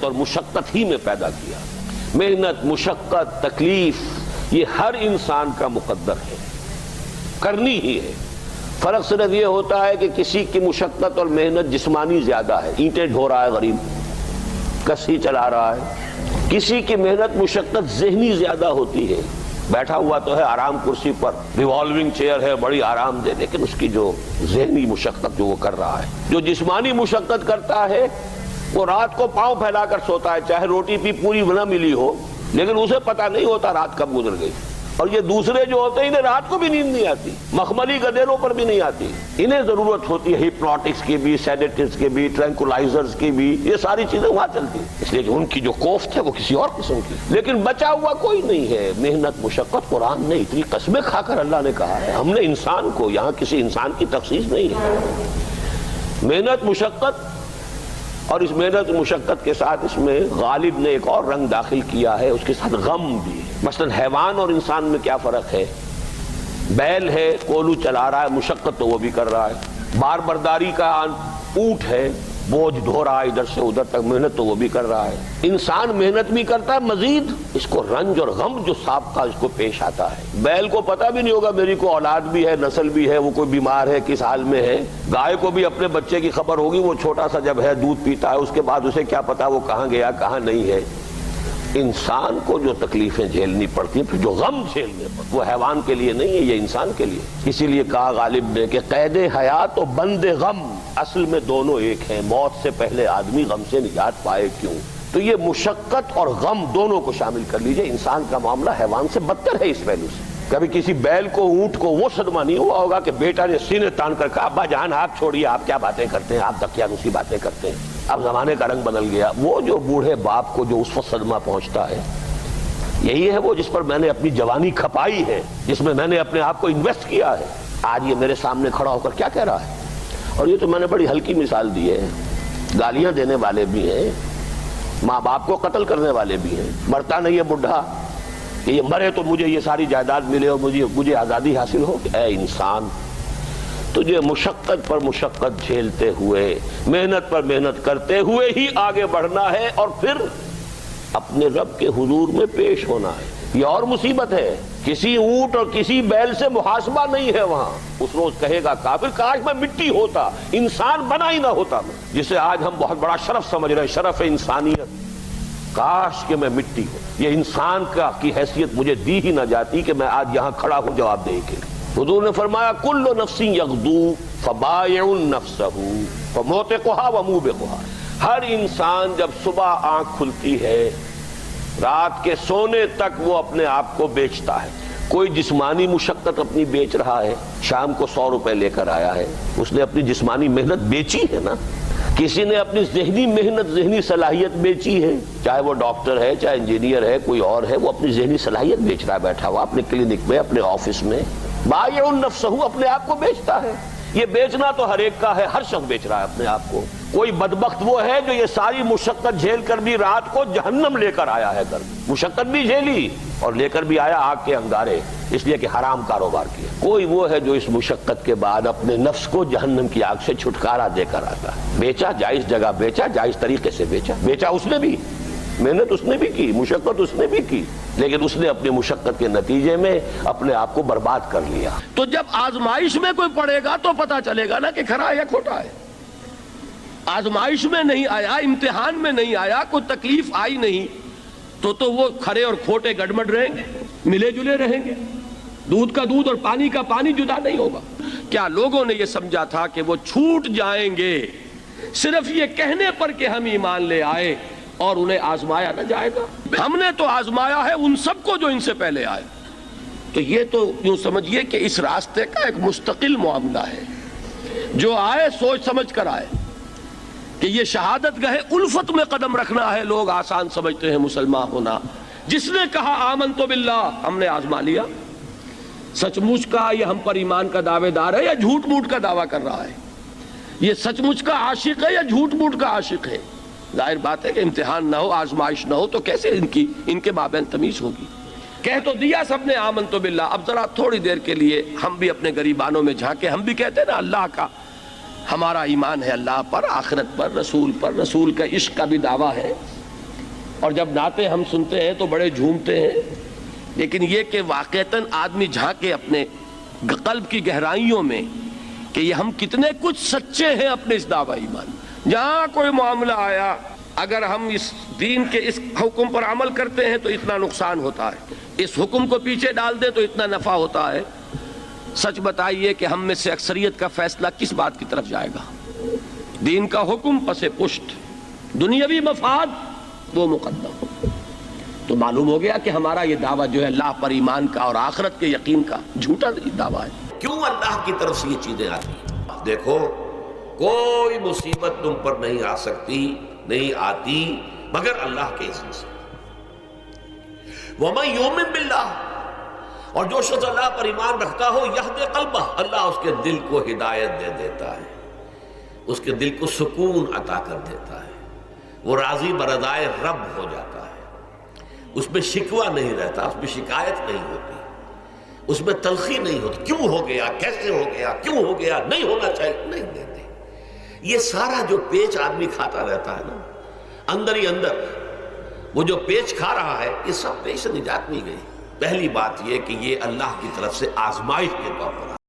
اور مشقت ہی میں پیدا کیا. محنت، مشقت، تکلیف یہ ہر انسان کا مقدر ہے، کرنی ہی ہے. فرق صرف یہ ہوتا ہے کہ کسی کی مشقت اور محنت جسمانی زیادہ ہے، اینٹیں ڈھو رہا ہے غریب، کسی چلا رہا ہے. کسی کی محنت مشقت ذہنی زیادہ ہوتی ہے، بیٹھا ہوا تو ہے آرام کرسی پر، ریوالونگ چیئر ہے بڑی آرام دہ، لیکن اس کی جو ذہنی مشقت جو وہ کر رہا ہے. جو جسمانی مشقت کرتا ہے وہ رات کو پاؤں پھیلا کر سوتا ہے، چاہے روٹی بھی پوری نہ ملی ہو، لیکن اسے پتہ نہیں ہوتا رات کب گزر گئی. اور یہ دوسرے جو ہوتے ہیں انہیں رات کو بھی نیند نہیں آتی، مخملی گدیروں پر بھی نہیں آتی. انہیں ضرورت ہوتی ہے ہپنوٹکس کی بھی، سیڈیٹیوز کی بھی، ٹرینکولائزرز کی بھی، یہ ساری چیزیں وہاں چلتی ہیں، اس لیے کہ ان کی جو کوفت ہے وہ کسی اور قسم کی. لیکن بچا ہوا کوئی نہیں ہے. محنت، مشقت، قرآن نے اتنی قسمیں کھا کر اللہ نے کہا ہے. ہم نے انسان کو، یہاں کسی انسان کی تخصیص نہیں ہے. محنت، مشقت، اور اس محنت مشقت کے ساتھ اس میں غالب نے ایک اور رنگ داخل کیا ہے، اس کے ساتھ غم بھی. مثلا حیوان اور انسان میں کیا فرق ہے؟ بیل ہے، کولو چلا رہا ہے، مشقت تو وہ بھی کر رہا ہے. بار برداری کا اونٹ ہے، بوجھ ڈھو رہا ہے ادھر سے ادھر تک، محنت تو وہ بھی کر رہا ہے. انسان محنت بھی کرتا ہے، مزید اس کو رنج اور غم جو سابقہ اس کو پیش آتا ہے. بیل کو پتہ بھی نہیں ہوگا میری کو اولاد بھی ہے، نسل بھی ہے، وہ کوئی بیمار ہے، کس حال میں ہے. گائے کو بھی اپنے بچے کی خبر ہوگی، وہ چھوٹا سا جب ہے دودھ پیتا ہے، اس کے بعد اسے کیا پتا وہ کہاں گیا کہاں نہیں ہے. انسان کو جو تکلیفیں جھیلنی پڑتی ہیں، پھر جو غم جھیلنے پڑتے، وہ حیوان کے لیے نہیں ہے، یہ انسان کے لیے. اسی لیے کہا غالب نے کہ قید حیات و بند غم اصل میں دونوں ایک ہیں. موت سے پہلے آدمی غم سے نجات پائے کیوں؟ تو یہ مشقت اور غم دونوں کو شامل کر لیجئے. انسان کا معاملہ حیوان سے بدتر ہے اس پہلو سے. کبھی کسی بیل کو، اونٹ کو وہ صدمہ نہیں ہوا ہوگا کہ بیٹا نے سینے تان کر کہا ابا جان آپ چھوڑیے، آپ کیا باتیں کرتے ہیں، آپ دقیانوسی باتیں کرتے ہیں، اب زمانے کا رنگ بدل گیا. وہ جو بوڑھے باپ کو جو اس وقت صدمہ پہنچتا ہے، یہی ہے وہ جس پر میں نے اپنی جوانی کھپائی ہے، جس میں میں نے اپنے آپ کو انویسٹ کیا ہے. آج یہ میرے سامنے کھڑا ہو کر کیا کہہ رہا ہے. اور یہ تو میں نے بڑی ہلکی مثال دی ہے. گالیاں دینے والے بھی ہیں، ماں باپ کو قتل کرنے والے بھی ہیں. مرتا نہیں ہے بڈھا کہ یہ مرے تو مجھے یہ ساری جائیداد ملے اور مجھے آزادی حاصل ہو. اے انسان، تجھے مشقت پر مشقت جھیلتے ہوئے، محنت پر محنت کرتے ہوئے ہی آگے بڑھنا ہے، اور پھر اپنے رب کے حضور میں پیش ہونا ہے. یہ اور مصیبت ہے. کسی اونٹ اور کسی بیل سے محاسبہ نہیں ہے وہاں. اس روز کہے گا کافر کاش میں مٹی ہوتا، انسان بنا ہی نہ ہوتا میں، جسے آج ہم بہت بڑا شرف سمجھ رہے ہیں، شرف انسانیت. کاش کہ میں مٹی ہوں، یہ انسان کی حیثیت مجھے دی ہی نہ جاتی کہ میں آج یہاں کھڑا ہوں جواب دے کے. حضور نے فرمایا کل نفس یغدو فبائع نفسہ فموتقها وموبقها. ہر انسان جب صبح آنکھ کھلتی ہے، رات کے سونے تک وہ اپنے آپ کو بیچتا ہے. کوئی جسمانی مشقت اپنی بیچ رہا ہے، شام کو 100 روپے لے کر آیا ہے، اس نے اپنی جسمانی محنت بیچی ہے نا. کسی نے اپنی ذہنی محنت، ذہنی صلاحیت بیچی ہے، چاہے وہ ڈاکٹر ہے، چاہے انجینئر ہے، کوئی اور ہے، وہ اپنی ذہنی صلاحیت بیچ رہا ہے بیٹھا ہوا اپنے کلینک میں، اپنے آفس میں. بائع نفسہ، اپنے آپ کو بیچتا ہے. یہ بیچنا تو ہر ایک کا ہے، ہر شخص بیچ رہا ہے اپنے آپ کو. کوئی بدبخت وہ ہے جو یہ ساری مشقت جھیل کر بھی رات کو جہنم لے کر آیا ہے گھر. مشقت بھی جھیلی اور لے کر بھی آیا آگ کے انگارے، اس لیے کہ حرام کاروبار کیا. کوئی وہ ہے جو اس مشقت کے بعد اپنے نفس کو جہنم کی آگ سے چھٹکارا دے کر آتا ہے. بیچا، جائز جگہ بیچا، جائز طریقے سے بیچا. بیچا اس نے بھی، محنت اس نے بھی کی، مشقت اس نے بھی کی، لیکن اس نے اپنی مشقت کے نتیجے میں اپنے آپ کو برباد کر لیا. تو جب آزمائش میں کوئی پڑے گا تو پتا چلے گا نا کہ کھرا ہے یا کھوٹا ہے. آزمائش میں نہیں آیا، امتحان میں نہیں آیا، کوئی تکلیف آئی نہیں، تو وہ کھرے اور کھوٹے گڑمڑ رہیں گے، ملے جلے رہیں گے. دودھ کا دودھ اور پانی کا پانی جدا نہیں ہوگا. کیا لوگوں نے یہ سمجھا تھا کہ وہ چھوٹ جائیں گے صرف یہ کہنے پر کہ ہم ایمان لے آئے اور انہیں آزمایا نہ جائے گا؟ ہم نے تو آزمایا ہے ان سب کو جو ان سے پہلے آئے. تو یہ تو یوں سمجھیے کہ اس راستے کا ایک مستقل معاملہ ہے. جو آئے سوچ سمجھ کر آئے کہ یہ شہادت گاہ الفت میں قدم رکھنا ہے. لوگ آسان سمجھتے ہیں مسلمان ہونا. جس نے کہا آمنت باللہ، ہم نے آزما لیا. سچ مچ کا یہ ہم پر ایمان کا دعوے دار ہے یا جھوٹ موٹ کا دعویٰ کر رہا ہے؟ یہ سچ مچ کا عاشق ہے یا جھوٹ موٹ کا عاشق ہے؟ ظاہر بات ہے کہ امتحان نہ ہو، آزمائش نہ ہو تو کیسے ان کے مابین تمیز ہوگی. کہہ تو دیا سب نے آمنت باللہ. اب ذرا تھوڑی دیر کے لیے ہم بھی اپنے گریبانوں میں جھانکے. ہم بھی کہتے ہیں نا اللہ کا ہمارا ایمان ہے، اللہ پر، آخرت پر، رسول کا عشق کا بھی دعویٰ ہے. اور جب نعتیں ہم سنتے ہیں تو بڑے جھومتے ہیں، لیکن یہ کہ واقعتاً آدمی جھانکے اپنے قلب کی گہرائیوں میں کہ یہ ہم کتنے کچھ سچے ہیں اپنے اس دعوی ایمان۔ جہاں کوئی معاملہ آیا، اگر ہم اس دین کے اس حکم پر عمل کرتے ہیں تو اتنا نقصان ہوتا ہے، اس حکم کو پیچھے ڈال دیں تو اتنا نفع ہوتا ہے۔ سچ بتائیے کہ ہم میں سے اکثریت کا فیصلہ کس بات کی طرف جائے گا؟ دین کا حکم پس پشت، دنیاوی مفاد وہ مقدم۔ تو معلوم ہو گیا کہ ہمارا یہ دعویٰ جو ہے اللہ پر ایمان کا اور آخرت کے یقین کا جھوٹا دعویٰ ہے۔ کیوں اللہ کی طرف سے یہ چیزیں آتی ہیں؟ دیکھو، کوئی مصیبت تم پر نہیں آ سکتی، نہیں آتی مگر اللہ کے اذن سے۔ وَمَن يُؤْمِن بِاللَّهِ، اور جو شخص اللہ پر ایمان رکھتا ہو، يَهْدِ قَلْبَهُ، اللہ اس کے دل کو ہدایت دے دیتا ہے، اس کے دل کو سکون عطا کر دیتا ہے، وہ راضی برضائے رب ہو جاتا ہے، اس میں شکوہ نہیں رہتا، اس میں شکایت نہیں ہوتی، اس میں تلخی نہیں ہوتی، کیوں ہو گیا، کیسے ہو گیا، کیوں ہو گیا، نہیں ہونا چاہیے، نہیں دیتے۔ یہ سارا جو پیچ آدمی کھاتا رہتا ہے نا، اندر ہی اندر وہ جو پیچ کھا رہا ہے، یہ سب پیچ سے نجات نہیں گئی۔ پہلی بات یہ کہ یہ اللہ کی طرف سے آزمائش کے طور پر